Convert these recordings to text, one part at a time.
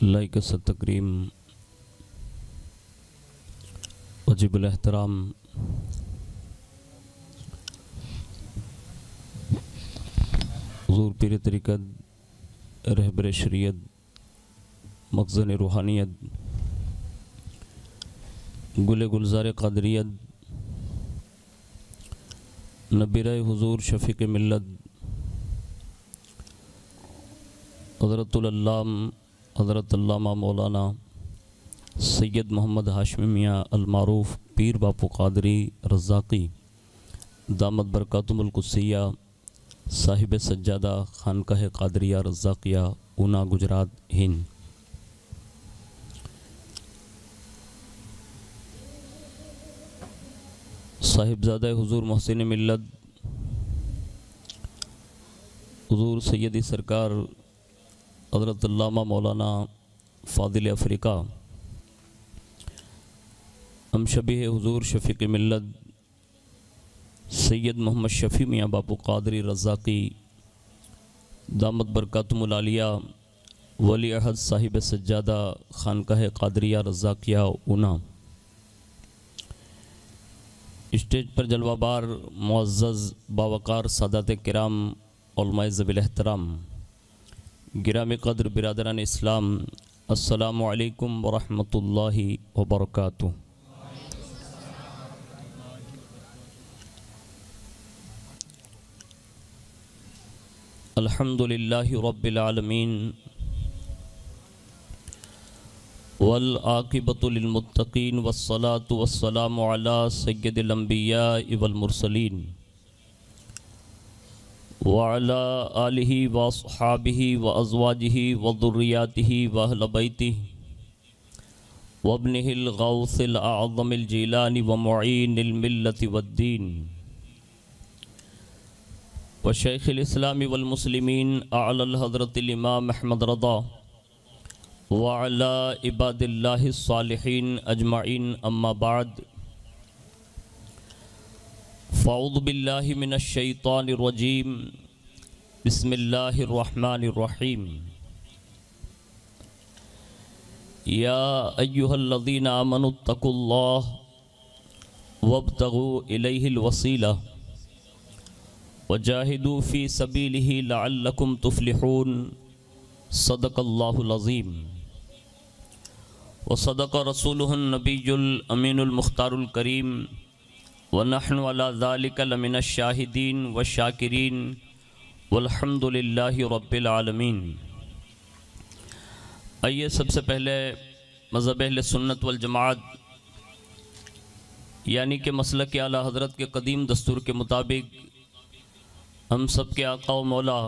Like तकरीम वजीबुल एहतराम हुज़ूर पीर तरीक़त रहबर शरीयत मखज़न रूहानियत गुल गुलज़ार क़ादरियत नबीर हुज़ूर शफ़ीक़ मिल्लत हज़रतुल अल्लाम हज़रत अल्लामा मौलाना सैयद मोहम्मद हाशमी मियाँ अलमारूफ़ पीर बापू क़ादरी रज़ाक़ी दामत बरकातुहुल क़ुद्सिया साहिब सज्जादा खानकाह क़ादरिया रज़ाक़िया ऊना गुजरात हिंद। साहिबज़ादा हुज़ूर मोहसिन मिल्लत हुज़ूर सैयदी सरकार हज़रत अल्लामा मौलाना फ़ादिल अफ़रीका हम शबीह हुज़ूर शफ़ीक़ मिल्लत सैयद मोहम्मद शफ़ी मियाँ बापू क़ादरी रज़ाक़ी दामत बरकातुहुल आलिया वली अहद साहिब सज्जादा खानकाह क़ादरिया रज़ाक़िया ऊना। स्टेज पर जलवाबार मुअज़्ज़ज़ बावक़ार सादात किराम उलमाए ज़वील एहतराम गिरामी क़द्र बिरादरान इस्लाम अस्सलामु अलैकुम व रहमतुल्लाहि व बरकातुहू। अल्हम्दुलिल्लाहि रब्बिल आलमीन वल आक़िबतु लिल मुत्तक़ीन वस्सलातु वस्सलामु अला सय्यिदिल अंबियाइ वल मुरसलीन व अला आलिहि व अस्हाबिहि व अज़वाजिहि व ज़ुर्रिय्यातिहि व अहल बैतिहि व इब्निहिल गौसिल आज़मिल जीलानी व मुईनिल मिल्लति वद्दीन व शैखिल इस्लामी वल मुस्लिमीन अअलल हज़रतिल इमाम अहमद रज़ा व अला इबादिल्लाहिस सालिहीन अजमाइन अम्मा बाद फ़अऊज़ु बिल्लाहि मिनश शैतानिर रजीम बिस्मिल्लाहिर रहमानिर रहीम या अय्युहल्लज़ीना आमनुत्तक़ुल्लाह वब्तगू इलैहिल वसीला वजाहिदू फ़ी सबीलिही लअल्लकुम तुफ़्लिहून सदक़ल्लाहुल अज़ीम व सदक़ रसूलुहुन नबियुल अमीनुल मुख्तारुल करीम व नहनु अला ज़ालिका लमिनश शाहिदीन व शाकिरीन वल्हम्दुलिल्लाहि रब्बिल आलमीन। आइए सबसे पहले मज़हब अहले सुन्नत वल जमाअत यानी कि मसलक आला हज़रत के कदीम दस्तूर के मुताबिक हम सब के आका व मौला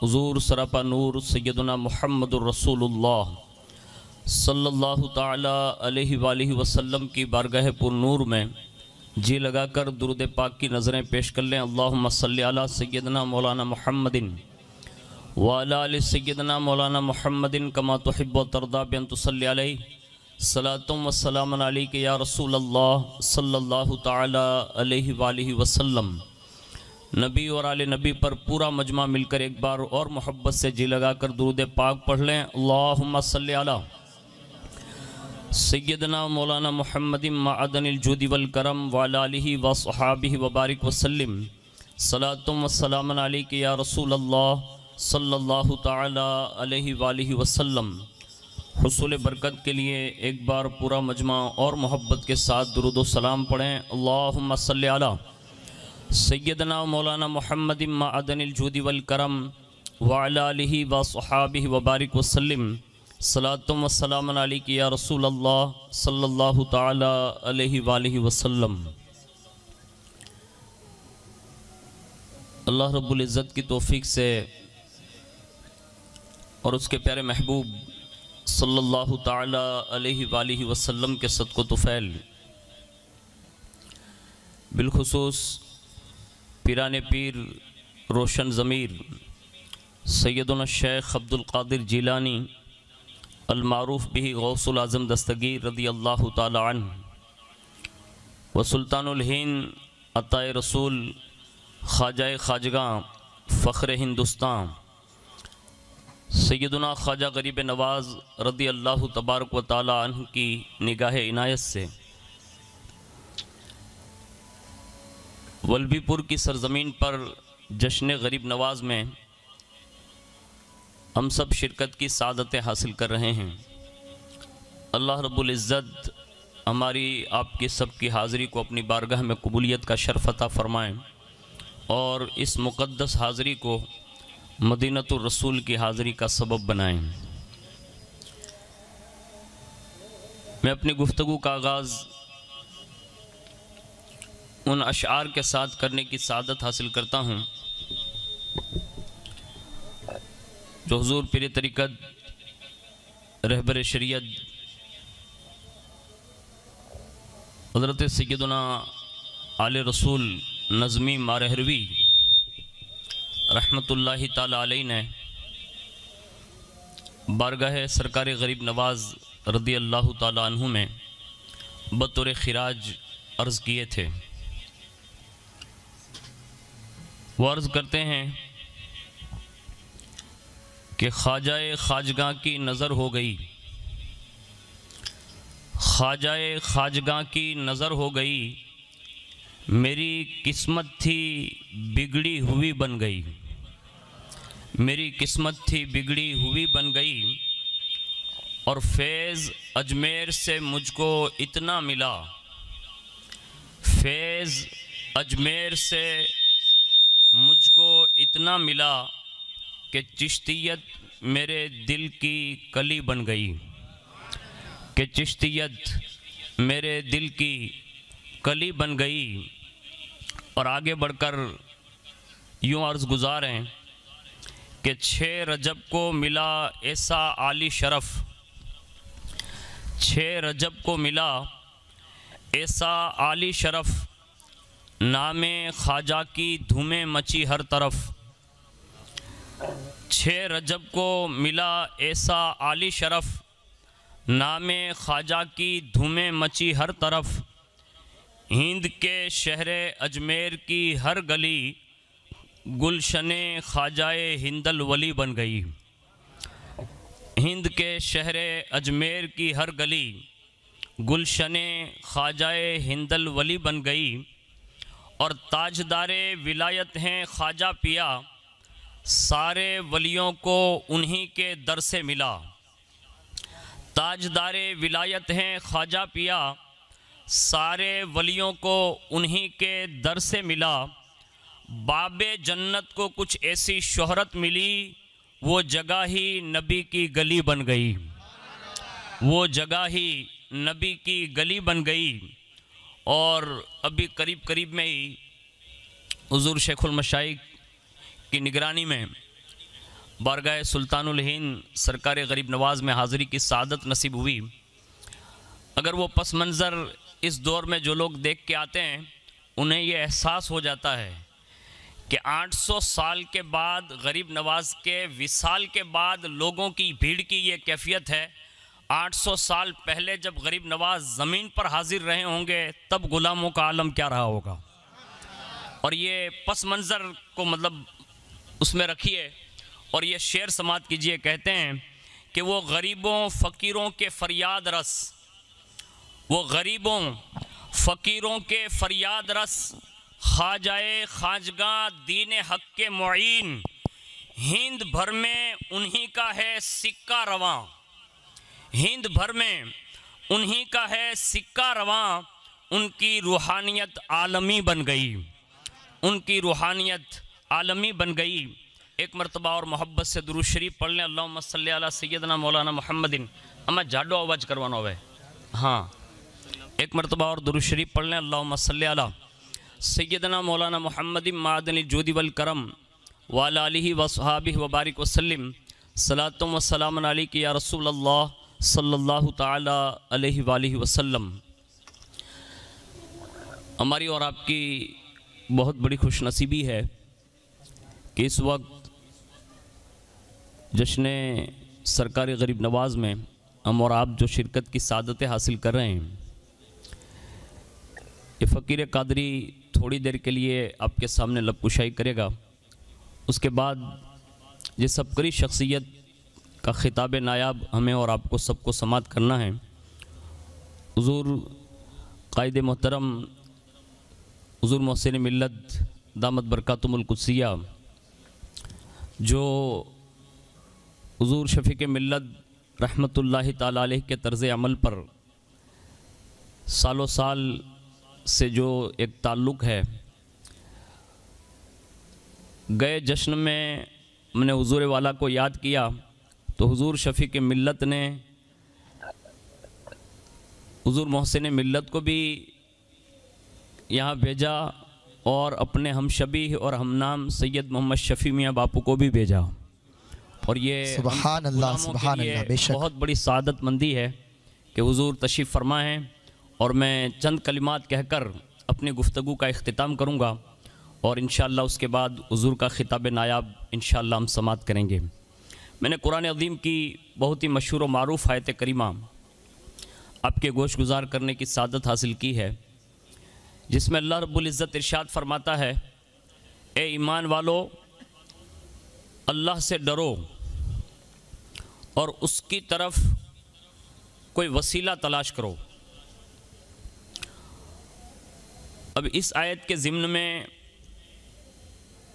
हुज़ूर सरापा नूर सैयदना मुहम्मदुर रसूलुल्लाह सल्लल्लाहु ताला अलैहि वालिहि वसल्लम की बारगाह पुर नूर में जी लगाकर दुरूद पाक की नज़रें पेश कर लें। अल्लाहुम्मा सल्लि अला सय्यदना मौलाना मुहम्मदिन व अला आलि सय्यदना मौलाना मुहम्मदिन कमा तुहिब्बु व तर्दा बि अन तुसल्लि अलैहि सलातुम व सलामुन अलैका या रसूल अल्लाह सल्लल्लाहु ताला अलैहि वालिहि वसल्लम। नबी और आले नबी पर पूरा मजमा मिलकर एक बार और मोहब्बत से जी लगाकर दुरूद पाक पढ़ लें। अल्लाहुम्मा सल्लि अला सय्यदना मौलाना मुहम्मदिन मअदनिल जुदी वल करम व अला आलिहि व अस्हाबिहि व बारिक वसल्लिम सलातुम व सलामुन अलैका या रसूल अल्लाह सल्लल्लाहु ताला अलैहि वालिहि वसल्लम। हुसूल बरकत के लिए एक बार पूरा मजमा और मोहब्बत के साथ दुरूद व सलाम पढ़ें। अल्लाहुम्मा सल्लि अला सय्यदना मौलाना मुहम्मदिन मअदनिल जुदी वल करम व अला आलिहि व अस्हाबिहि व बारिक वसल्लिम सलातुम व सलामुन अलैका या रसूल अल्लाह सल्लल्लाहु ताला अलैहि वालिहि वसल्लम। अल्लाह रब्बुल इज़्ज़त की तौफीक से और उसके प्यारे महबूब सल्लल्लाहु ताला अलैहि वालिहि वसल्लम के सदक़ो तुफ़ैल बिलखुसूस पीराने पीर रोशन ज़मीर सैयदना शेख अब्दुल क़ादिर जीलानी अलमारूफ़ बिही गौसुल आज़म दस्तगीर रदी अल्लाह ताला अन्हु व सुल्तानुल हिंद अताए रसूल ख्वाजाए ख्वाजगां फ़ख्र हिंदुस्तान सैयदना ख्वाजा गरीब नवाज़ रदी अल्लाह तबारक व तआला अन्हु की निगाह इनायत से वल्लभीपुर की सरज़मीन पर जश्न गरीब नवाज़ में हम सब शिरकत की सादतें हासिल कर रहे हैं। अल्लाह रब्बुल इज़्ज़त हमारी आपकी सब की हाज़िरी को अपनी बारगाह में कबूलियत का शर्फ़ अता फ़रमाएँ और इस मुक़द्दस हाज़िरी को मदीनतुर रसूल की हाज़िरी का सबब बनाएँ। मैं अपनी गुफ्तगू का आगाज़ उन अशआर के साथ करने की सादत हासिल करता हूँ जो हुज़ूर पीर तरीक़त रहबर शरीयत हज़रत सैयदना आले रसूल नज़मी मारहरवी रहमतुल्लाहि ताला अलैहि ने बारगाह सरकार गरीब नवाज़ रदी अल्लाह ताला अन्हु में बतौर खिराज अर्ज़ किए थे। वो अर्ज़ करते हैं कि ख्वाजाए ख्वाजगां की नज़र हो गई, ख्वाजाए ख्वाजगां की नज़र हो गई, मेरी किस्मत थी बिगड़ी हुई बन गई, मेरी किस्मत थी बिगड़ी हुई बन गई और फैज़ अजमेर से मुझको इतना मिला, फैज़ अजमेर से मुझको इतना मिला कि चिश्तियत मेरे दिल की कली बन गई, कि चिश्तियत मेरे दिल की कली बन गई। और आगे बढ़कर यूँ अर्ज़ गुज़ार हैं कि 6 रजब को मिला ऐसा आली शरफ़, 6 रजब को मिला ऐसा आली शरफ़, नामे ख्वाजा की धूमें मची हर तरफ, 6 रजब को मिला ऐसा आली शरफ़, नामे ख्वाजा की धूमें मची हर तरफ, हिंद के शहरे अजमेर की हर गली गुलशने ख्वाजाए हिंदल वली बन गई, हिंद के शहरे अजमेर की हर गली गुलशने ख्वाजाए हिंदल वली बन गई। और ताजदारे विलायत हैं ख्वाजा पिया, सारे वलियों को उन्हीं के दर से मिला, ताजदारे विलायत हैं ख्वाजा पिया, सारे वलियों को उन्हीं के दर से मिला। बाबे जन्नत को कुछ ऐसी शोहरत मिली, वो जगह ही नबी की गली बन गई, वो जगह ही नबी की गली बन गई। और अभी करीब करीब में ही हुज़ूर शेखुल मशाइख की निगरानी में बारगाह सुल्तानुल हिंद सरकार गरीब नवाज़ में हाज़िरी की सादत नसीब हुई। अगर वो पस मंज़र इस दौर में जो लोग देख के आते हैं उन्हें ये एहसास हो जाता है कि 800 साल के बाद गरीब नवाज़ के विसाल के बाद लोगों की भीड़ की ये कैफियत है। 800 साल पहले जब गरीब नवाज़ ज़मीन पर हाजिर रहे होंगे तब ग़ुलामों का आलम क्या रहा होगा। और ये पस मंज़र को मतलब उसमें रखिए और ये शेर समात कीजिए। कहते हैं कि वो गरीबों फ़कीरों के फरियाद रस, वो गरीबों फ़कीरों के फरियाद रस, ख्वाजाए ख्वाजगां दीन हक़ के मुईन, हिंद भर में उन्हीं का है सिक्का रवां, हिंद भर में उन्हीं का है सिक्का रवां, उनकी रूहानियत आलमी बन गई, उनकी रूहानियत आलमी बन गई। एक मरतबा और मोहब्बत से दुरूद शरीफ पढ़ लें। अल्लाहुम्मा सल्ली अला सय्यदना मौलाना मुहम्मदिन। अम्मा जाडो आवाज़ करवाना होवे। हाँ, एक मरतबा और दुरूद शरीफ पढ़ लें। अल्लाहुम्मा सल्ली अला सय्यदना मौलाना मुहम्मदिन मादनिल जुदी वल करम व अला आलिहि व अस्हाबिहि व बारिक वसल्लिम। सलातुम व सलामुन अलैका या रसूल अल्लाह सल्लल्लाहु ताला अलैहि वालिहि वसल्लम। हमारी और आपकी बहुत बड़ी खुशनसीबी है कि इस वक्त जश्न सरकार गरीब नवाज़ में हम और आप जो शिरकत की सादतें हासिल कर रहे हैं, ये फ़कीर कादरी थोड़ी देर के लिए आपके सामने लबकुशाई करेगा। उसके बाद ये सबकरी शख्सियत का खिताब नायाब हमें और आपको सबको समात करना है। हुज़ूर कायद मोहतरम हुज़ूर मोहसिन मिल्लत दामत बरकातुमुल कुद्सिया जो हुज़ूर शफ़ीक़ मिल्लत रहमतुल्लाहि ताला अलैह के तर्ज़ अमल पर सालों साल से जो एक ताल्लुक़ है, गए जश्न में मैंने हुज़ूर वाला को याद किया तो हुज़ूर शफ़ीक़ मिल्लत ने हुज़ूर मोहसिन मिल्लत को भी यहाँ भेजा और अपने हम शबीह और हम नाम सैयद मोहम्मद शफ़ी मियाँ बापू को भी भेजा। और ये सुभान अल्लाह, सुभान अल्लाह, बेशक बहुत बड़ी सादतमंदी है कि हुज़ूर तशरीफ़ फरमा हैं और मैं चंद कलिमात कहकर अपनी गुफ्तगू का इख्तिताम करूँगा और इंशाअल्लाह उसके बाद हुज़ूर का खिताब नायाब इंशाअल्लाह हम समात करेंगे। मैंने कुरान अज़ीम की बहुत ही मशहूर व मारूफ़ आयत करीमा आपके गोश गुज़ार करने की सादत हासिल की है, जिसमें अल्लाह रब्बुल इज़्ज़त इरशाद फरमाता है, ए ईमान वालो अल्लाह से डरो और उसकी तरफ कोई वसीला तलाश करो। अब इस आयत के ज़िम्न में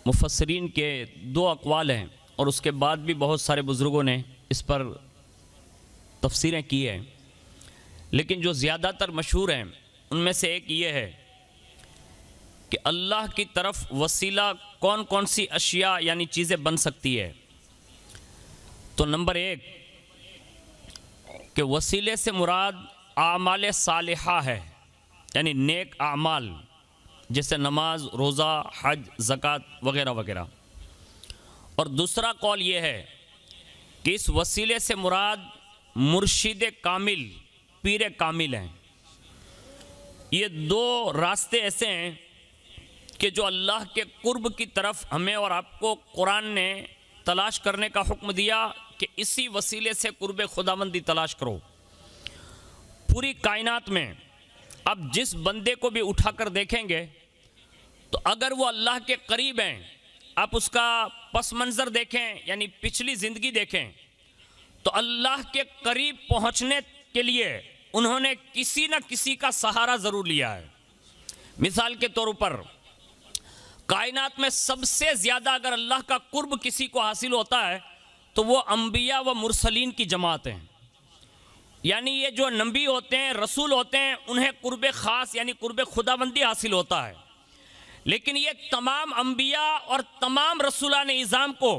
मुफस्सिरीन के दो अक़वाल हैं और उसके बाद भी बहुत सारे बुज़ुर्गों ने इस पर तफसीरें की हैं, लेकिन जो ज़्यादातर मशहूर हैं उनमें से एक ये है कि अल्लाह की तरफ वसीला कौन कौन सी अशिया यानी चीज़ें बन सकती है। तो नंबर एक कि वसीले से मुराद आमाल सालिहा है, यानी नेक आमाल जैसे नमाज, रोज़ा, हज, ज़कात वगैरह वगैरह। और दूसरा कौल ये है कि इस वसीले से मुराद मुर्शिद कामिल, पीर कामिल हैं। ये दो रास्ते ऐसे हैं कि जो अल्लाह के कुर्ब की तरफ हमें और आपको कुरान ने तलाश करने का हुक्म दिया कि इसी वसीले से कुर्ब खुदाबंदी तलाश करो। पूरी कायनात में अब जिस बंदे को भी उठाकर देखेंगे तो अगर वो अल्लाह के करीब हैं, आप उसका पस मंज़र देखें यानी पिछली ज़िंदगी देखें, तो अल्लाह के करीब पहुँचने के लिए उन्होंने किसी न किसी का सहारा ज़रूर लिया है। मिसाल के तौर पर कायनात में सबसे ज़्यादा अगर अल्लाह का कुर्ब किसी को हासिल होता है तो वो अम्बिया व मुरसलीन की जमात हैं। यानी ये जो नबी होते हैं, रसूल होते हैं, उन्हें कुर्ब ख़ास यानी कुर्ब खुदाबंदी हासिल होता है। लेकिन ये तमाम अम्बिया और तमाम रसूलान इज़ाम को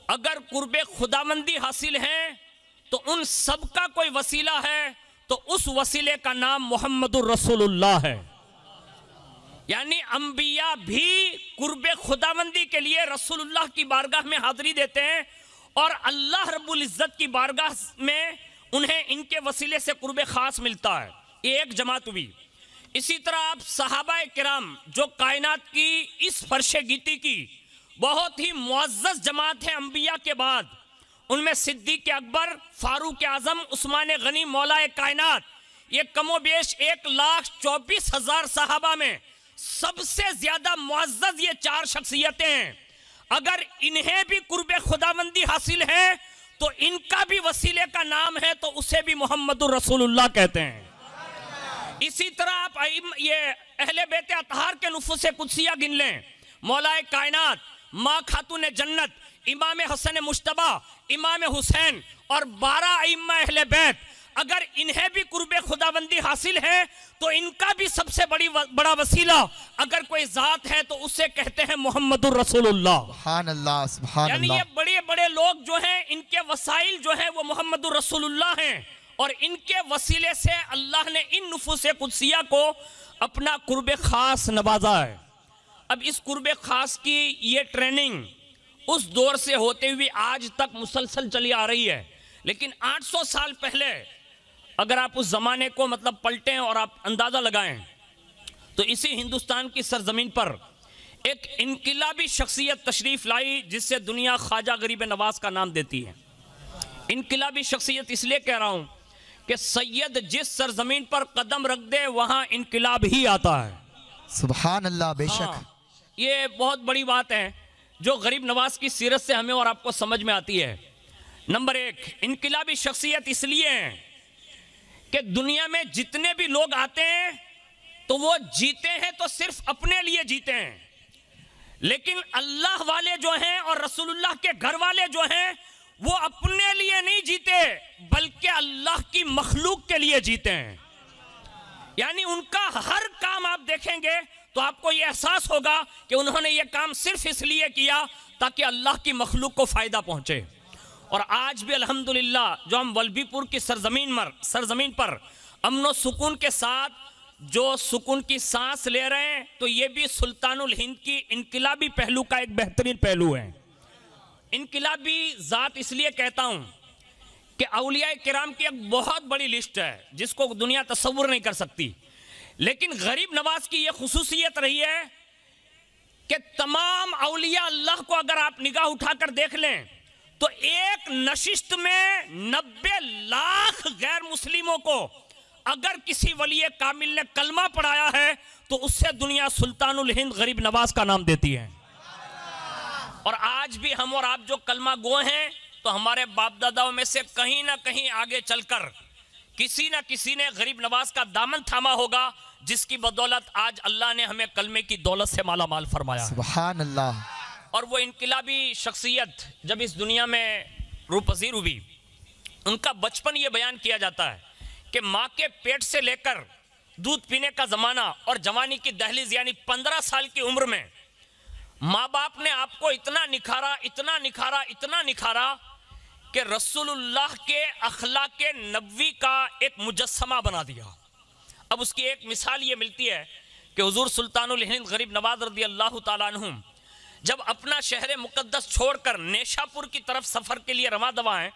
अगर कुर्ब खुदाबंदी हासिल है तो उन सब का कोई वसीला है तो उस वसीले का नाम मुहम्मदुर रसूलुल्लाह है। यानी अम्बिया भी कुर्ब खुदाबंदी के लिए रसूलुल्लाह की बारगाह में हाज़िरी देते हैं और अल्लाह रब्बुल इज़्ज़त की बारगाह में उन्हें इनके वसीले से कुर्ब ख़ास मिलता है। ये एक जमात हुई। इसी तरह आप सहाबाए किराम जो कायनात की इस फर्शे गीती की बहुत ही मुअज़्ज़ज़ जमात है अम्बिया के बाद, उनमें सिद्दीक़ अकबर, फ़ारूक़ आज़म, उस्मान गनी मौलाए कायनात, ये कमो बेश 1,24,000 सहाबा में सबसे ज़्यादा मुअज़्ज़ज़ ये चार शख्सियतें हैं। अगर इन्हें भी कुर्ब खुदाबंदी हासिल है तो इनका भी वसीले का नाम है तो उसे भी मुहम्मदुर रसूलुल्लाह कहते हैं। इसी तरह आप ये अहले बैत अतहार के नुफूस कुदसिया गिन लें, मौलाए कायनात, माँ खातून जन्नत, इमाम हसन मुश्तबा, इमाम हुसैन और 12 अइम्मा अहले बैत, अगर इन्हें भी कुर्ब खुदाबंदी हासिल है तो इनका भी सबसे बड़ा वसीला अगर कोई ज़ात है तो उसे कहते हैं मुहम्मदुर रसूलुल्लाह। सुभान अल्लाह, सुभान यानी अल्लाह। ये बड़े बड़े लोग जो हैं इनके वसाइल जो हैं वो मुहम्मदुर रसूलुल्लाह हैं और इनके वसीले से अल्लाह ने इन नुफूस कुदसिया को अपना कुर्ब ख़ास नवाजा है। अब इस कुर्ब ख़ास की ये ट्रेनिंग उस दौर से होते हुए आज तक मुसलसल चली आ रही है। लेकिन 800 साल पहले अगर आप उस ज़माने को मतलब पलटें और आप अंदाज़ा लगाएं तो इसी हिंदुस्तान की सरजमीन पर एक इनकिलाबी शख्सियत तशरीफ़ लाई जिससे दुनिया ख्वाजा गरीब नवाज का नाम देती है। इनकिलाबी शख्सियत इसलिए कह रहा हूँ कि सैयद जिस सरजमीन पर कदम रख दे वहाँ इनकिलाब ही आता है। सुभान अल्लाह, बेशक। हाँ, ये बहुत बड़ी बात है जो गरीब नवाज की सीरत से हमें और आपको समझ में आती है। नंबर एक, इनकलाबी शख्सियत इसलिए है कि दुनिया में जितने भी लोग आते हैं तो वो जीते हैं तो सिर्फ अपने लिए जीते हैं, लेकिन अल्लाह वाले जो हैं और रसूलुल्लाह के घर वाले जो हैं वो अपने लिए नहीं जीते बल्कि अल्लाह की मखलूक के लिए जीते हैं। यानी उनका हर काम आप देखेंगे तो आपको यह एहसास होगा कि उन्होंने यह काम सिर्फ इसलिए किया ताकि अल्लाह की मखलूक को फायदा पहुंचे। और आज भी अल्हम्दुलिल्लाह जो हम वल्लभीपुर की सरजमीन पर अमन सुकून के साथ जो सुकून की सांस ले रहे हैं, तो ये भी सुल्तानुल हिंद की इनकलाबी पहलू का एक बेहतरीन पहलू है। इनकलाबी ज़ात इसलिए कहता हूँ कि औलिया किराम की एक बहुत बड़ी लिस्ट है जिसको दुनिया तसव्वुर नहीं कर सकती, लेकिन गरीब नवाज की यह खुसूसियत रही है कि तमाम औलिया अल्लाह को अगर आप निगाह उठाकर देख लें तो एक नशिस्त में 90 लाख गैर मुस्लिमों को अगर किसी वली कामिल ने कलमा पढ़ाया है तो उससे दुनिया सुल्तानुल हिंद गरीब नवाज का नाम देती है। और आज भी हम और आप जो कलमा गो हैं तो हमारे बाप दादाओं में से कहीं ना कहीं आगे चलकर किसी ना किसी ने गरीब नवाज का दामन थामा होगा, जिसकी बदौलत आज अल्लाह ने हमें कलमे की दौलत से माला माल फरमाया। सुभान अल्लाह। और वो इनकलाबी शख्सियत जब इस दुनिया में रूपजीर हुई, उनका बचपन ये बयान किया जाता है कि माँ के पेट से लेकर दूध पीने का ज़माना और जवानी की दहलीज यानी 15 साल की उम्र में माँ बाप ने आपको इतना निखारा, इतना निखारा, इतना निखारा कि रसूलुल्लाह के अखलाक नबवी का एक मुजस्समा बना दिया। अब उसकी एक मिसाल ये मिलती है कि हुजूर सुल्तानुल हिंद गरीब नवाज रज़ी अल्लाह ताला अन्हु जब अपना शहर मुक़द्दस छोड़कर नेशापुर की तरफ सफ़र के लिए रवा दवा हैं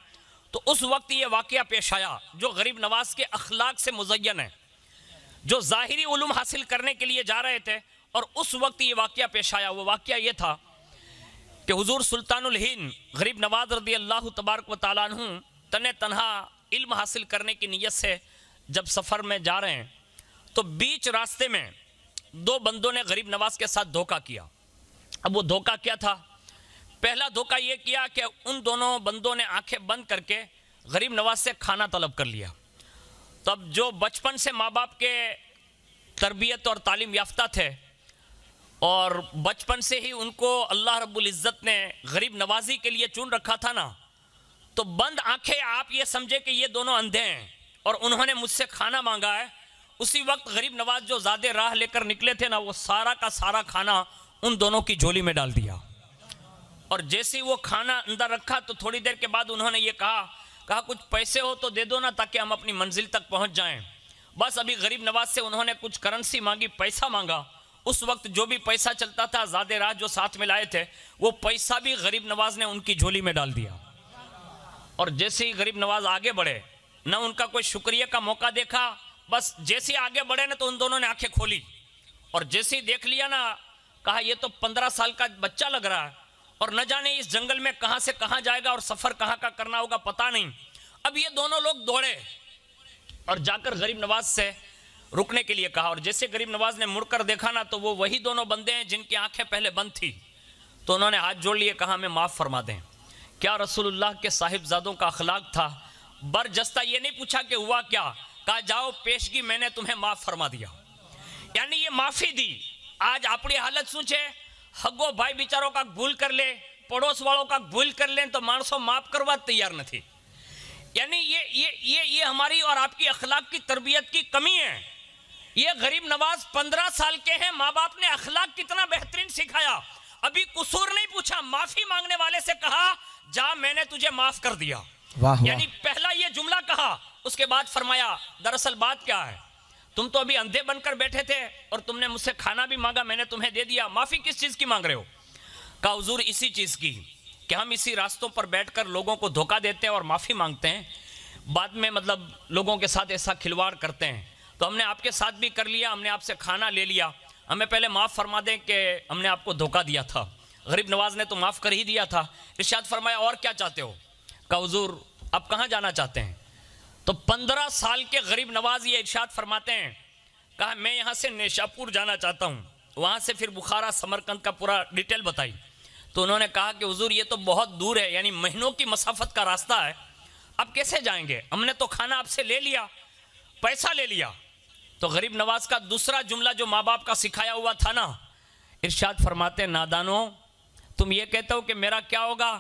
तो उस वक्त ये वाक़या पेश आया जो गरीब नवाज के अखलाक से मुज़य्यन है, जो ज़ाहिरी उलूम हासिल करने के लिए जा रहे थे। और उस वक्त ये वाक़या पेश आया। वो वाक़या ये था कि हुजूर सुल्तानुल हिंद गरीब नवाज रज़ी अल्लाह तबारक व तआला अन्हु तने तन्हा इल्म हासिल करने की नीयत से जब सफ़र में जा रहे हैं तो बीच रास्ते में दो बंदों ने गरीब नवाज के साथ धोखा किया। अब वो धोखा क्या था? पहला धोखा ये किया कि उन दोनों बंदों ने आंखें बंद करके गरीब नवाज से खाना तलब कर लिया। तब जो बचपन से माँ बाप के तरबियत और तालीम याफ्ता थे और बचपन से ही उनको अल्लाह रब्बुल इज़्ज़त ने गरीब नवाजी के लिए चुन रखा था ना, तो बंद आंखें आप ये समझे कि ये दोनों अंधे हैं और उन्होंने मुझसे खाना मांगा है। उसी वक्त गरीब नवाज जो ज़्यादा राह लेकर निकले थे ना, वो सारा का सारा खाना उन दोनों की झोली में डाल दिया। और जैसे ही वो खाना अंदर रखा तो थोड़ी देर के बाद उन्होंने ये कहा कुछ पैसे हो तो दे दो ना ताकि हम अपनी मंजिल तक पहुंच जाएं। बस अभी गरीब नवाज से उन्होंने कुछ करेंसी मांगी, पैसा मांगा। उस वक्त जो भी पैसा चलता था ज़्यादा राह जो साथ में लाए थे वो पैसा भी गरीब नवाज ने उनकी झोली में डाल दिया। और जैसे ही गरीब नवाज आगे बढ़े ना उनका कोई शुक्रिया का मौका देखा, बस जैसे ही आगे बढ़े ना तो उन दोनों ने आंखें खोली और जैसे ही देख लिया ना, कहा ये तो 15 साल का बच्चा लग रहा है और न जाने इस जंगल में कहाँ से कहाँ जाएगा और सफ़र कहाँ का करना होगा पता नहीं। अब ये दोनों लोग दौड़े और जाकर गरीब नवाज से रुकने के लिए कहा। और जैसे गरीब नवाज ने मुड़कर देखा ना तो वो वही दोनों बंदे हैं जिनकी आंखें पहले बंद थी। तो उन्होंने हाथ जोड़ लिए, कहा हमें माफ़ फरमा दें। क्या रसूलुल्लाह के साहिबजादों का अखलाक था। बरजस्ता ये नहीं पूछा कि हुआ क्या, कहा जाओ पेशगी मैंने तुम्हें माफ़ फरमा दिया। यानी ये माफ़ी दी। आज अपनी हालत शू है, हगो भाई बिचारों का भूल कर ले, पड़ोस वालों का भूल कर ले तो मानसों माफ़ करवा तैयार नहीं। यानी ये हमारी और आपकी अखलाक की तरबियत की कमी है। ये गरीब नवाज 15 साल के हैं, माँ बाप ने अखलाक कितना बेहतरीन सिखाया, अभी कसूर नहीं पूछा, माफी मांगने वाले से कहा जा मैंने तुझे माफ कर दिया। यानी पहला ये जुमला कहा, उसके बाद फरमाया दरअसल बात क्या है, तुम तो अभी अंधे बनकर बैठे थे और तुमने मुझसे खाना भी मांगा, मैंने तुम्हें दे दिया, माफी किस चीज की मांग रहे हो। कहा हुजूर इसी चीज की कि हम इसी रास्तों पर बैठकर लोगों को धोखा देते हैं और माफी मांगते हैं, बाद में मतलब लोगों के साथ ऐसा खिलवाड़ करते हैं। तो हमने आपके साथ भी कर लिया, हमने आपसे खाना ले लिया, हमें पहले माफ़ फरमा दें कि हमने आपको धोखा दिया था। गरीब नवाज ने तो माफ़ कर ही दिया था। इरशाद फरमाया और क्या चाहते हो। कहा हुजूर आप कहाँ जाना चाहते हैं। तो 15 साल के गरीब नवाज ये इरशाद फरमाते हैं, कहा मैं यहाँ से नेशापुर जाना चाहता हूँ, वहाँ से फिर बुखारा समरकंद का पूरा डिटेल बताई। तो उन्होंने कहा कि हुजूर ये तो बहुत दूर है, यानी महीनों की मसाफत का रास्ता है, अब कैसे जाएंगे? हमने तो खाना आपसे ले लिया, पैसा ले लिया। तो गरीब नवाज का दूसरा जुमला जो माँ बाप का सिखाया हुआ था ना, इरशाद फरमाते, नादानो तुम ये कहते हो कि मेरा क्या होगा?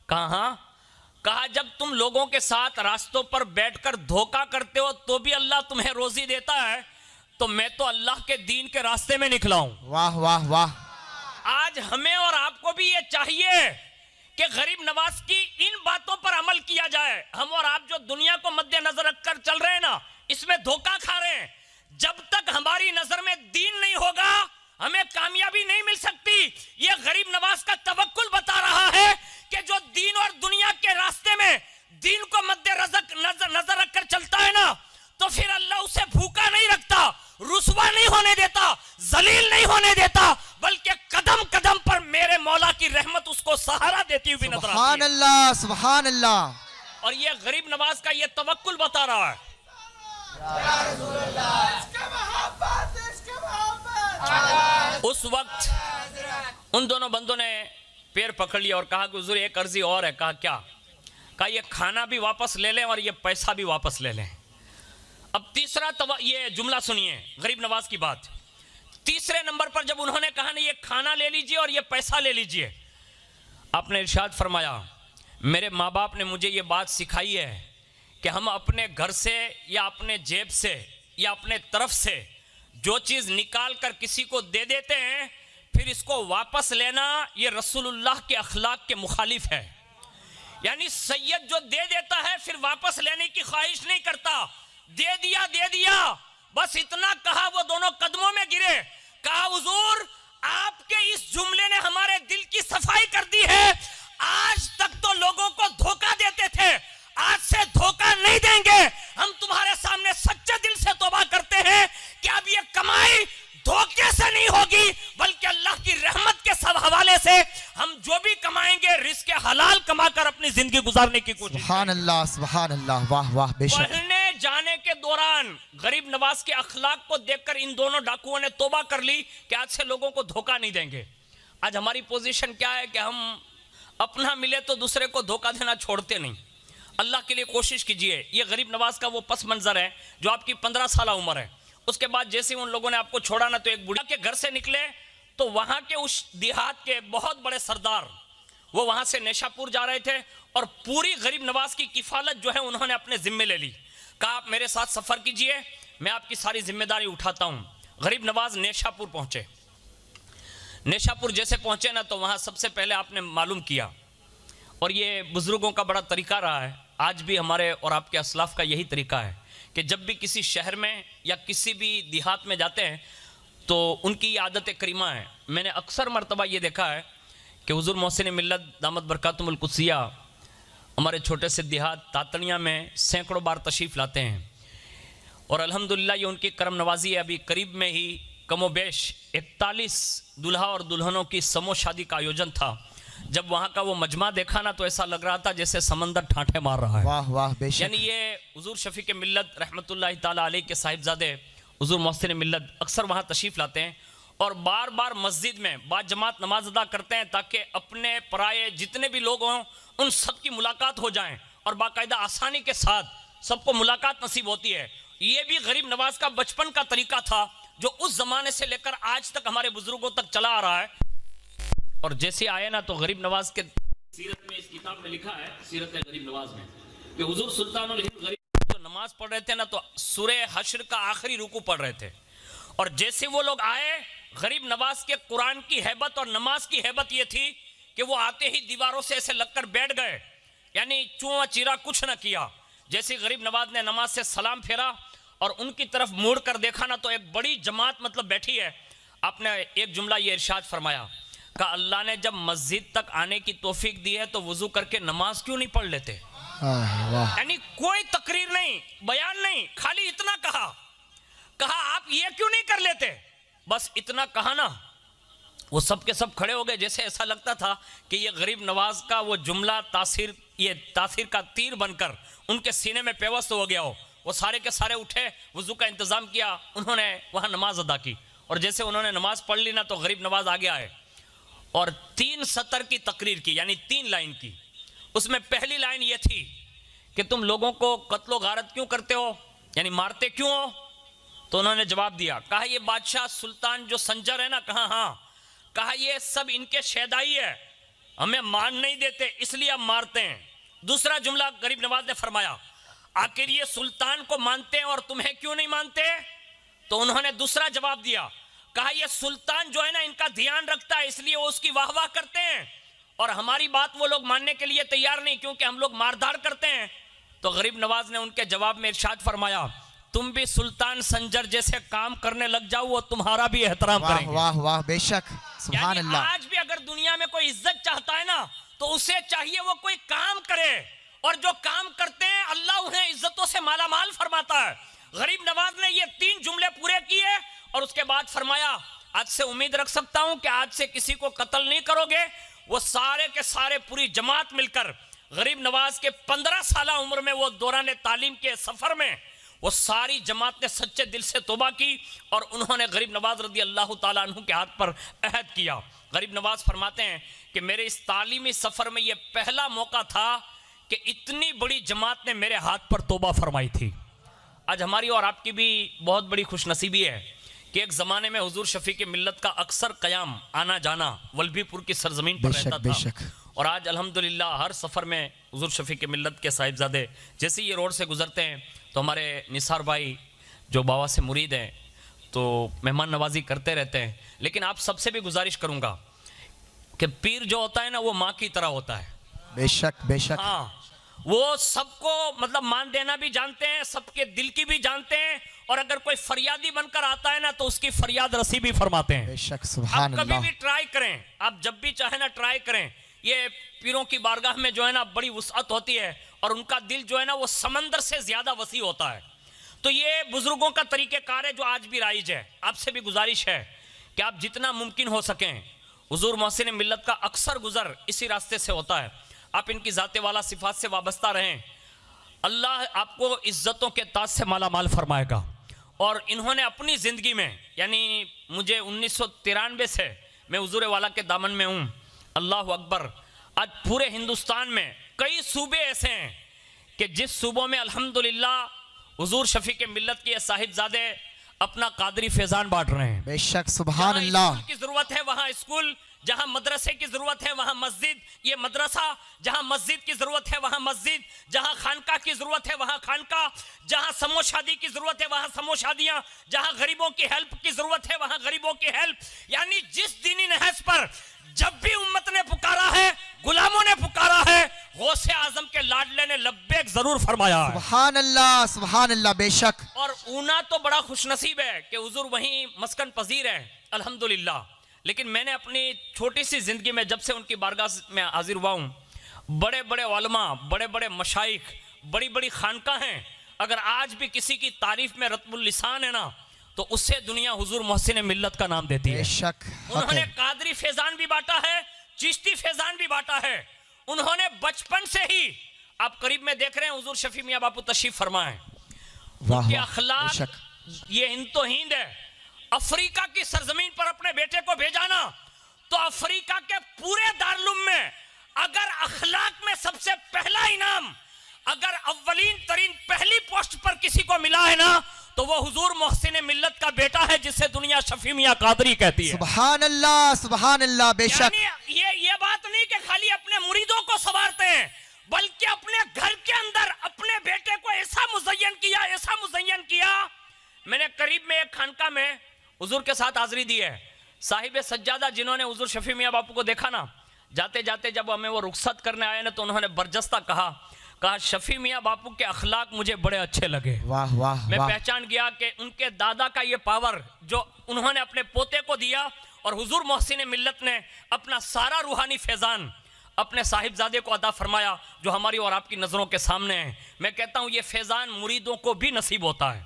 कहा जब तुम लोगों के साथ रास्तों पर बैठकर धोखा करते हो तो भी अल्लाह तुम्हें रोजी देता है, तो मैं तो अल्लाह के दीन के रास्ते में निकला हूं। वाह वाह वाह। आज हमें और आपको भी ये चाहिए कि गरीब नवाज की इन बातों पर अमल किया जाए। हम और आप जो दुनिया को मद्देनजर रखकर चल रहे हैं ना, इसमें धोखा खा रहे हैं। जब तक हमारी नजर में दीन नहीं होगा हमें कामयाबी नहीं मिल सकती। ये गरीब नवाज का तवक्कुल बता रहा है कि जो दीन और दुनिया के रास्ते में दीन को नजर रखकर चलता है ना, तो फिर अल्लाह उसे भूखा नहीं रखता, रुसवा नहीं होने देता, जलील नहीं होने देता, बल्कि कदम कदम पर मेरे मौला की रहमत उसको सहारा देती हुई नजर आती है। सुभान अल्लाह, सुभान अल्लाह। और ये गरीब नवाज का ये तवक्कुल बता रहा है। उस वक्त उन दोनों बंदों ने पैर पकड़ लिया और कहा कि हुजूर एक अर्जी और है। कहा क्या? कहा ये खाना भी वापस ले लें और ये पैसा भी वापस ले लें। अब तीसरा ये जुमला सुनिए गरीब नवाज की बात। तीसरे नंबर पर जब उन्होंने कहा ना ये खाना ले लीजिए और ये पैसा ले लीजिए, आपने इरशाद फरमाया, मेरे माँ बाप ने मुझे ये बात सिखाई है कि हम अपने घर से या अपने जेब से या अपने तरफ से जो चीज़ निकाल कर किसी को दे देते हैं, फिर इसको वापस लेना ये रसूलुल्लाह के अखलाक के मुखालिफ है। यानी सैयद जो दे देता है फिर वापस लेने की ख्वाहिश नहीं करता। दे दिया बस इतना कहा, वो दोनों कदमों में गिरे। कहा हुजूर आपके इस जुमले ने हमारे दिल की सफाई कर दी है। आज तक तो लोगों को धोखा देते थे, आज से धोखा नहीं देंगे। हम तुम्हारे सामने सच्चे दिल से तौबा करते हैं कि अब ये कमाई धोखे से नहीं होगी, बल्कि अल्लाह की रहमत के सब हवाले से हम जो भी कमाएंगे रिस्क हलाल कमाकर अपनी जिंदगी गुजारने की कोशिश। सुभान अल्लाह, सुभान अल्लाह, वाह वाह। बेशक पढ़ने जाने के दौरान गरीब नवाज के अखलाक को देखकर इन दोनों डाकुओं ने तौबा कर ली कि आज से लोगों को धोखा नहीं देंगे। आज हमारी पोजीशन क्या है कि हम अपना मिले तो दूसरे को धोखा देना छोड़ते नहीं। अल्लाह के लिए कोशिश कीजिए। ये गरीब नवाज का वो पस मंजर है जो आपकी 15 साल उम्र है। उसके बाद जैसे उन लोगों ने आपको छोड़ा ना, तो एक बुढ़ा के घर से निकले तो वहां के उस देहात के बहुत बड़े सरदार वो वहां से नेशापुर जा रहे थे और पूरी गरीब नवाज की किफालत जो है उन्होंने अपने जिम्मे ले ली। कहा आप मेरे साथ सफर कीजिए, मैं आपकी सारी जिम्मेदारी उठाता हूं। गरीब नवाज नेशापुर पहुंचे। नेशापुर जैसे पहुंचे ना, तो वहां सबसे पहले आपने मालूम किया, और ये बुजुर्गों का बड़ा तरीका रहा है, आज भी हमारे और आपके असलाफ का यही तरीका है कि जब भी किसी शहर में या किसी भी देहात में जाते हैं तो उनकी ये आदत करीमा है। मैंने अक्सर मरतबा ये देखा है कि हुजूर मोहसिन मिल्लत दामत बरकातुहुल कुद्सिया हमारे छोटे से देहात तातनिया में सैकड़ों बार तशरीफ़ लाते हैं, और अल्हम्दुलिल्लाह ये उनकी करम नवाजी है। अभी करीब में ही कमोबेश 41 दुल्हा और दुल्हनों की समो शादी का आयोजन था। जब वहाँ का वो मजमा देखा ना, तो ऐसा लग रहा था जैसे समंदर ठाठे मार रहा है। वाह वाह बेशक। यानी ये हुजूर शफीक मिल्लत रहमतुल्लाहि ताला अलैह के साहिबजादे हुजूर मोहसिन मिल्लत अक्सर वहाँ तशरीफ़ लाते हैं और बार बार मस्जिद में बाजमात नमाज अदा करते हैं ताकि अपने पराये जितने भी लोग हों उन सब की मुलाकात हो जाएं और बाकायदा आसानी के साथ सबको मुलाकात नसीब होती है। ये भी गरीब नवाज का बचपन का तरीका था जो उस ज़माने से लेकर आज तक हमारे बुजुर्गों तक चला आ रहा है। और जैसे आए ना, तो गरीब नवाज के सीरत में इस किताब में लिखा है, सीरत गरीब नवाज में, कि हुजूर सुल्तानुल हिंद गरीब जो नमाज पढ़ रहे थे ना, तो सूरे हश्र का आखिरी रुकू पढ़ रहे थे, और जैसे वो लोग आए, गरीब नवाज के कुरान की हैबत और नमाज की हैबत ये थी कि वो आते ही दीवारों से ऐसे लगकर बैठ गए, यानी चूहा चीरा कुछ न किया। जैसे गरीब नवाज ने नमाज से सलाम फेरा और उनकी तरफ मुड़ कर देखा ना, तो एक बड़ी जमात मतलब बैठी है। आपने एक जुमला ये इरशाद फरमाया का अल्लाह ने जब मस्जिद तक आने की तौफीक दी है तो वजू करके नमाज क्यों नहीं पढ़ लेते। यानी कोई तकरीर नहीं, बयान नहीं, खाली इतना कहा आप ये क्यों नहीं कर लेते, बस इतना कहा ना, वो सब के सब खड़े हो गए। जैसे ऐसा लगता था कि ये गरीब नवाज का वो जुमला तासीर का तीर बनकर उनके सीने में पेवस्त हो गया हो। वो सारे के सारे उठे, वजू का इंतज़ाम किया, उन्होंने वहाँ नमाज अदा की, और जैसे उन्होंने नमाज पढ़ ली ना, तो गरीब नवाज आगे आए और 3 सतर की तकरीर की, यानी 3 लाइन की। उसमें पहली लाइन ये थी कि तुम लोगों को कत्लो गारत क्यों करते हो, यानी मारते क्यों हो? तो उन्होंने जवाब दिया, कहा ये बादशाह सुल्तान जो संजर है ना, कहा हाँ, कहा ये सब इनके शहदाई है, हमें मान नहीं देते इसलिए हम मारते हैं। दूसरा जुमला गरीब नवाज ने फरमाया, आखिर ये सुल्तान को मानते हैं और तुम्हें क्यों नहीं मानते? तो उन्होंने दूसरा जवाब दिया, कहा ये सुल्तान जो है ना इनका ध्यान रखता है इसलिए वो उसकी वाह वाह करते हैं, और हमारी बात वो लोग मानने के लिए तैयार नहीं क्योंकि हम लोग मारधाड़ करते हैं। तो गरीब नवाज ने उनके जवाब में इरशाद फरमाया, तुम भी सुल्तान संजर जैसे काम करने लग जाओ, वो तुम्हारा भी एहतराम करेंगे। वाह वाह, बेशक, सुभान अल्लाह। आज भी अगर दुनिया में कोई इज्जत चाहता है ना, तो उसे चाहिए वो कोई काम करे, और जो काम करते हैं अल्लाह उन्हें इज्जतों से मालामाल फरमाता है। गरीब नवाज ने ये 3 जुमले पूरे किए और उसके बाद फरमाया, आज से उम्मीद रख सकता हूं कि आज से किसी को कत्ल नहीं करोगे। वो सारे के सारे पूरी जमात मिलकर गरीब नवाज के 15 साल उम्र में वो दौरान तालीम के सफर में वो सारी जमात ने सच्चे दिल से तौबा की और उन्होंने गरीब नवाज रदी अल्लाह ताला अन्हु के हाथ पर अहद किया। गरीब नवाज फरमाते हैं कि मेरे इस तालीमी सफर में ये पहला मौका था कि इतनी बड़ी जमात ने मेरे हाथ पर तौबा फरमाई थी। आज हमारी और आपकी भी बहुत बड़ी खुशनसीबी है कि एक ज़माने में हुजूर शफीक मिल्लत का अक्सर क़याम आना जाना वल्लभीपुर की सरजमीन पर रहता था, और आज अल्हम्दुलिल्लाह हर सफ़र में हुजूर शफीक मिल्लत के साहिबजादे जैसे ये रोड से गुजरते हैं तो हमारे निसार भाई जो बाबा से मुरीद हैं तो मेहमान नवाजी करते रहते हैं। लेकिन आप सबसे भी गुजारिश करूँगा कि पीर जो होता है ना वो माँ की तरह होता है। बेशक बेशक, हाँ, वो सबको मतलब मान देना भी जानते हैं, सबके दिल की भी जानते हैं, और अगर कोई फरियादी बनकर आता है ना तो उसकी फरियाद रसी भी फरमाते हैं। बेशक, सुभान आप कभी अल्लाह। भी ट्राई करें, आप जब भी चाहे ना ट्राई करें। ये पीरों की बारगाह में जो है ना बड़ी वुसअत होती है और उनका दिल जो है ना वो समंदर से ज्यादा वसी होता है। तो ये बुजुर्गों का तरीक़ेकार है जो आज भी राइज है। आपसे भी गुजारिश है कि आप जितना मुमकिन हो सकें, हुजूर मोहसिन मिल्लत का अक्सर गुजर इसी रास्ते से होता है, आप इनकी ज़ाते वाला सिफात से वाबस्ता रहें। अल्लाह आपको इज्जतों के ताज से माला माल फरमाएगा। और इन्होंने अपनी ज़िंदगी में, यानी मुझे 1993 से मैं हुजूर वाला के दामन में हूँ, अल्लाह अकबर। आज पूरे हिंदुस्तान में कई सूबे ऐसे हैं कि जिस सूबों में अल्हम्दुलिल्लाह हुजूर शफीक मिल्लत के साहिबजादे अपना कादरी फैजान बांट रहे हैं। बेशक, सुभान अल्लाह। की ज़रूरत है वहाँ स्कूल, जहाँ मदरसे की ज़रूरत है वहाँ मस्जिद, ये मदरसा, जहाँ मस्जिद की ज़रूरत है वहाँ मस्जिद, जहाँ खानका की ज़रूरत है वहाँ खानका, जहाँ समो शादी की ज़रूरत है वहाँ समो शादियाँ, जहाँ गरीबों की हेल्प की ज़रूरत है वहाँ गरीबों की हेल्प। यानी जिस दीनी नहज पर जब भी उम्मत ने पुकारा है, गुलामों ने पुकारा है, गौसे आजम के लाडले ने लब्बैक जरूर फरमाया है। सुभान अल्लाह, सुभान अल्लाह, बेशक। और ऊना तो बड़ा खुशनसीब है कि हुजूर वहीं मस्कन पजीर है अल्हम्दुलिल्लाह। लेकिन मैंने अपनी छोटी सी ज़िंदगी में जब से उनकी बारगाह में हाजिर हुआ हूँ, बड़े बड़े उलमा, बड़े बड़े मशाइख, बड़ी बड़ी खानका हैं, अगर आज भी किसी की तारीफ में रत्बुल लिसान है ना तो उससे दुनिया हुजूर मोहसिन मिल्लत का नाम देती है। बेशक, उन्होंने कादरी फैजान भी बांटा है, चिश्ती फैजान भी बांटा है। उन्होंने बचपन से ही, आप करीब में देख रहे हैं हुजूर शफी मियां बापू तशरीफ फरमाए, उनके अखलाक ये हिंद तो हिंद है। अफ्रीका की सरजमीन पर अपने बेटे को भेजा ना तो अफ्रीका के पूरे दारुल में अगर अखलाक में सबसे पहला इनाम अगर अव्वलीन तरीन पहली पोस्ट पर किसी को मिला है ना तो वो हुजूर मोहसिन मिल्लत का बेटा है जिसे दुनिया शफी मियां कादरी कहती है। सुभान अल्लाह, सुभान अल्लाह, बेशक। ये बात नहीं कि खाली अपने मुरीदों को संवारते हैं, बल्कि अपने घर के अंदर अपने बेटे को ऐसा मुज़य्यन किया, ऐसा मुज़य्यन किया। मैंने करीब में एक खानका में हुजूर के साथ हाजिरी दी है। साहिब सज्जादा जिन्होंने हुजूर शफी मियां बापू को देखा ना, जाते जाते जब हमें वो रुखसत करने आए ना तो उन्होंने बरजस्ता कहा शफी मियां बापू के अखलाक मुझे बड़े अच्छे लगे। वाह वाह, मैं पहचान गया कि उनके दादा का ये पावर जो उन्होंने अपने पोते को दिया और हुजूर मोहसिन मिल्लत ने अपना सारा रूहानी फैजान अपने साहिबजादे को अदा फरमाया जो हमारी और आपकी नज़रों के सामने है। मैं कहता हूँ ये फैजान मुरीदों को भी नसीब होता है।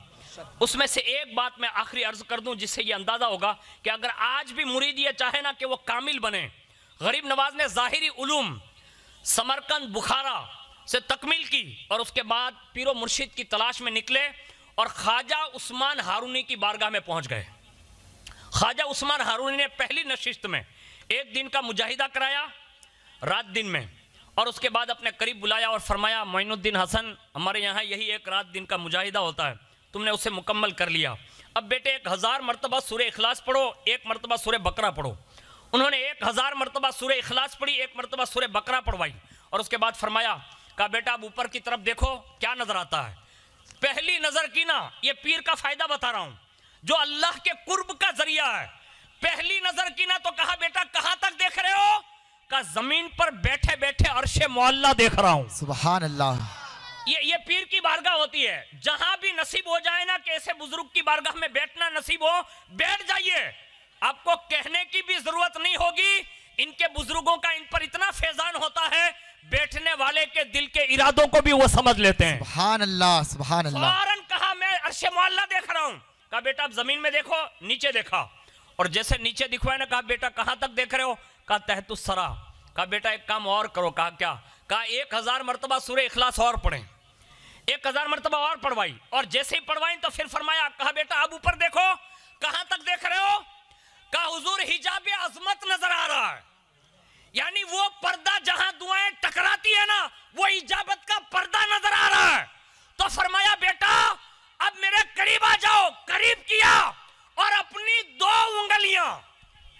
उसमें से एक बात मैं आखिरी अर्ज कर दूं जिससे ये अंदाज़ा होगा कि अगर आज भी मुरीद ये चाहे ना कि वो कामिल बने, गरीब नवाज ने ज़ाहिरी उलूम समरकंद बुखारा से तकमील की और उसके बाद पीरो मुर्शिद की तलाश में निकले और ख्वाजा उस्मान हारूनी की बारगाह में पहुंच गए। ख्वाजा उस्मान हारूनी ने पहली नशिस्त में एक दिन का मुजाहिदा कराया रात दिन में, और उसके बाद अपने करीब बुलाया और फरमाया मोइनुद्दीन हसन, हमारे यहाँ यही एक रात दिन का मुजाहिदा होता है, तुमने उसे मुकम्मल कर लिया। अब बेटे 1000 मरतबा सूरह इखलास पढ़ो, 1 मरतबा सूरह बकरा पढ़ो। उन्होंने 1000 मरतबा सूरह इखलास पढ़ी, 1 मरतबा सूरह बकरा पढ़वाई, और उसके बाद फरमाया, कहा बेटा अब ऊपर की तरफ देखो क्या नजर आता है। पहली नजर की ना, ये पीर का फायदा बता रहा हूं, जो अल्लाह के कुर्ब का जरिया है। पहली नजर की ना तो कहा बेटा कहां तक देख रहे हो? कहा जमीन पर बैठे बैठे अर्शे मौला देख रहा हूं। सुभान अल्लाह। ये पीर की बारगाह होती है, जहां भी नसीब हो जाए ना कि ऐसे बुजुर्ग की बारगाह में बैठना नसीब हो, बैठ जाइए। आपको कहने की भी जरूरत नहीं होगी, इनके बुजुर्गों का इन पर इतना फैजान होता है, बैठने वाले के दिल के इरादों को भी वो समझ लेते हैं। सुभान अल्लाह, सुभान अल्लाह। फौरन कहा मैं अर्शे मौला देख रहा हूं। कहा बेटा अब जमीन में देखो, नीचे देखा, और जैसे नीचे दिखवाया ना, कहा बेटा कहां तक देख रहे हो? कहा तहतुस सरा। कहा बेटा एक काम और करो। कहा क्या? कहा 1000 मरतबा सूरह इखलास और पढ़ें। 1000 मरतबा और पढ़वाई, और जैसे ही पढ़वाई तो फिर फरमाया, कहा बेटा अब ऊपर देखो, कहां तक देख रहे हो? कहा हुजूर हिजाब अजमत नजर आ रहा है, यानी वो पर्दा जहां दुआएं टकराती है ना, वो इजाबत का पर्दा नजर आ रहा है। तो फरमाया बेटा अब मेरे करीब आ जाओ। करीब किया और अपनी 2 उंगलियां,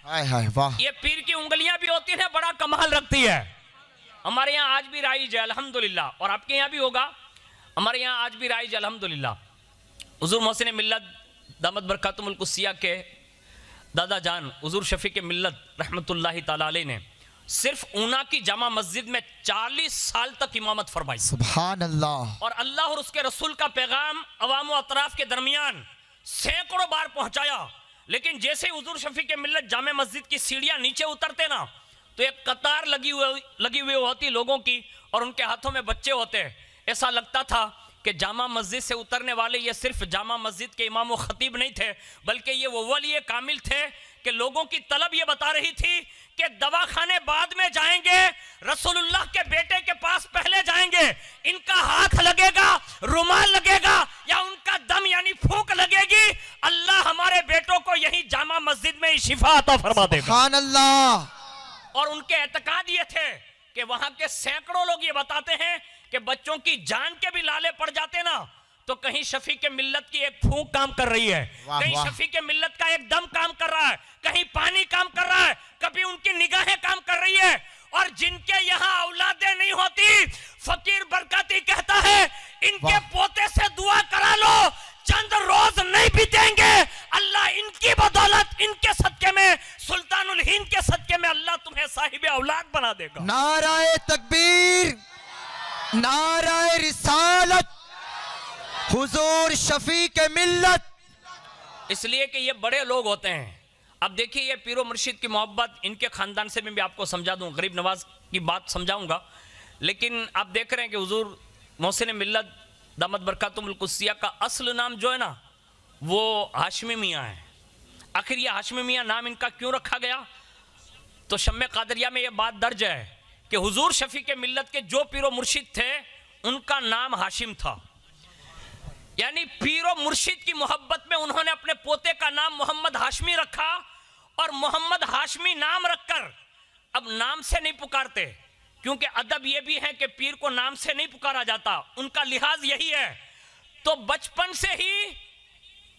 हाय हाय वाह। ये पीर की उंगलियां भी होती है, बड़ा कमाल रखती है। हमारे यहाँ आज भी राइज है अल्हम्दुलिल्लाह, और आपके यहाँ भी होगा, हमारे यहाँ आज भी राइज अल्हम्दुलिल्लाह। हुजूर मोहसिन मिल्लत दामत बरकातुहुल कुस्सिया के दादा जान हुजूर शफी के मिल्लत रहमतुल्लाहि ताला अलैह ने सिर्फ ऊना की जामा मस्जिद में 40 साल तक इमामत फरमाई। सुभान अल्लाह। और अल्लाह और उसके रसूल का पैगाम अवाम व अतराफ के दरमियान सैकड़ों बार पहुंचाया। लेकिन जैसे ही हुजूर शफी के मिल्लत जामे मस्जिद की सीढ़ियां नीचे उतरते ना, तो एक कतार लगी हुई होती लोगों की, और उनके हाथों में बच्चे होते। ऐसा लगता था कि जामा मस्जिद से उतरने वाले ये सिर्फ जामा मस्जिद के इमाम व खतीब नहीं थे, बल्कि ये वो वली कामिल थे कि लोगों की तलब ये बता रही थी कि दवाखाने बाद में जाएंगे, रसूलुल्लाह के बेटे के पास पहले जाएंगे। इनका हाथ लगेगा, रुमाल लगेगा, या उनका दम यानी फूंक लगेगी, अल्लाह हमारे बेटों को यही जामा मस्जिद में ही शिफा अता फरमा देगा। सुभान अल्लाह। और उनके एतकाद ये थे कि वहां के सैकड़ों लोग ये बताते हैं कि बच्चों की जान के भी लाले पड़ जाते ना, तो कहीं शफी के मिल्लत की एक फूंक काम कर रही है, कहीं शफी के मिल्लत का एक दम काम कर रहा है, कहीं पानी काम कर रहा है, कभी उनकी निगाहें काम कर रही है। और जिनके यहाँ औलादे नहीं होती, फकीर बरकती कहता है इनके पोते से दुआ करा लो, चंद रोज नहीं बीतेंगे, अल्लाह इनकी बदौलत, इनके सदके में, सुल्तानुल हिंद के सदके में अल्लाह तुम्हें साहिब औलाद बना देगा। नाराए तकबीर, नाराए रिसालत, हुजूर शफी के मिल्लत। इसलिए कि ये बड़े लोग होते हैं। अब देखिए ये पीरो मुर्शिद की मोहब्बत, इनके खानदान से मैं भी आपको समझा दूं, गरीब नवाज की बात समझाऊंगा, लेकिन आप देख रहे हैं कि हुजूर मोहसिन मिल्लत दामत बरकातुहुल कुस्सिया का असल नाम जो है ना, वो हाशमी मियाँ है। आखिर ये हाशमी मियाँ नाम इनका क्यों रखा गया? तो शम्मे कादरिया में ये बात दर्ज है कि हुजूर शफी के मिल्लत के जो पीरो मुर्शिद थे उनका नाम हाशिम था, यानी पीरो मुर्शिद की मोहब्बत में उन्होंने अपने पोते का नाम मोहम्मद हाशमी रखा। और मोहम्मद हाशमी नाम रखकर अब नाम से नहीं पुकारते, क्योंकि अदब यह भी है कि पीर को नाम से नहीं पुकारा जाता, उनका लिहाज यही है। तो बचपन से ही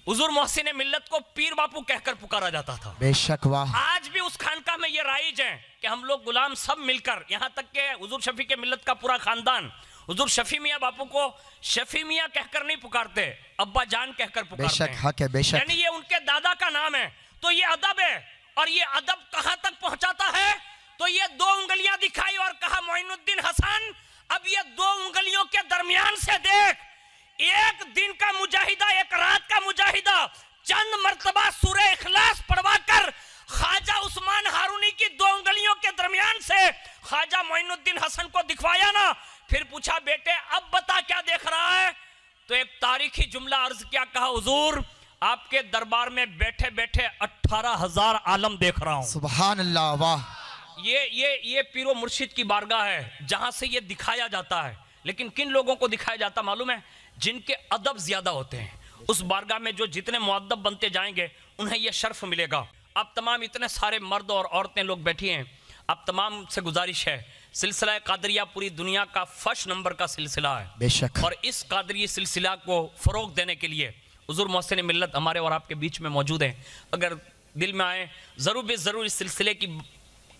हुजूर मोहसिन मिल्लत को पीर बापू कहकर पुकारा जाता था। बेशक वाह। आज भी उस खानका में ये राइज है कि हम लोग गुलाम सब मिलकर, यहां तक के हुजूर शफी के मिल्लत का पूरा खानदान हुजूर शफी मियाँ बापू को शफी मियाँ कहकर नहीं पुकारते, अब्बा जान कहकर पुकारते बेशक हैं। हक है, बेशक। यानी ये उनके दादा का नाम है। तो ये अदब है, और ये अदब कहां तक पहुंचाता है? तो ये 2 उंगलियां दिखाई और कहा मोइनुद्दीन हसन अब ये 2 उंगलियों के दरमियान से देख, एक दिन का मुजाहिदा, एक रात का मुजाहिदा, चंद मर्तबा सूरह इखलास पढ़वा कर ख्वाजा उस्मान हारूनी की 2 उंगलियों के दरमियान से ख्वाजा मोइनुद्दीन हसन को दिखवाया ना, फिर पूछा बेटे अब बता क्या देख रहा है? तो एक तारीखी जुमला अर्ज किया, कहा हुजूर आपके दरबार में बैठे बैठे 18,000 आलम देख रहा हूं। सुभान अल्लाह वाह। ये पीरो मुर्शिद की बारगाह है जहां से ये दिखाया जाता है। लेकिन किन लोगों को दिखाया जाता मालूम है? जिनके अदब ज्यादा होते हैं। उस बारगाह में जो जितने मुअद्दब बनते जाएंगे उन्हें यह शर्फ मिलेगा। अब तमाम इतने सारे मर्द और औरतें लोग बैठी हैं, अब तमाम से गुजारिश है, सिलसिला कादरिया पूरी दुनिया का फर्स्ट नंबर का सिलसिला है बेशक। और इस कादरी सिलसिला को फ़रोग देने के लिए हुज़ूर मोहसिन मिल्लत हमारे और आपके बीच में मौजूद हैं। अगर दिल में आए ज़रूर बेज़रूर इस सिलसिले की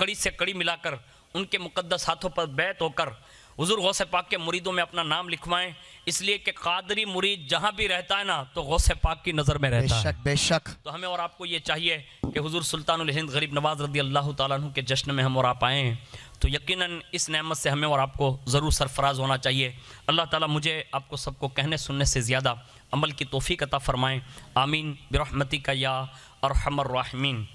कड़ी से कड़ी मिलाकर उनके मुक़द्दस हाथों पर बैत होकर हुज़ूर गौसे पाक के मुरीदों में अपना नाम लिखवाएं, इसलिए कि कादरी मुरीद जहाँ भी रहता है ना तो गौसे पाक की नज़र में रहता है। बेशक बेशक। तो हमें और आपको ये चाहिए कि हुज़ूर सुल्तानुल हिंद गरीब नवाज़ रज़ी अल्लाह ताला अन्हु के जश्न में हम और आप आए हैं, तो यकीनन इस नेमत से हमें और आपको ज़रूर सरफराज होना चाहिए। अल्लाह ताला मुझे आपको सबको कहने सुनने से ज़्यादा अमल की तौफीक अता फ़रमाएँ। आमीन बिरहमतिका या अरहमर राहिमीन।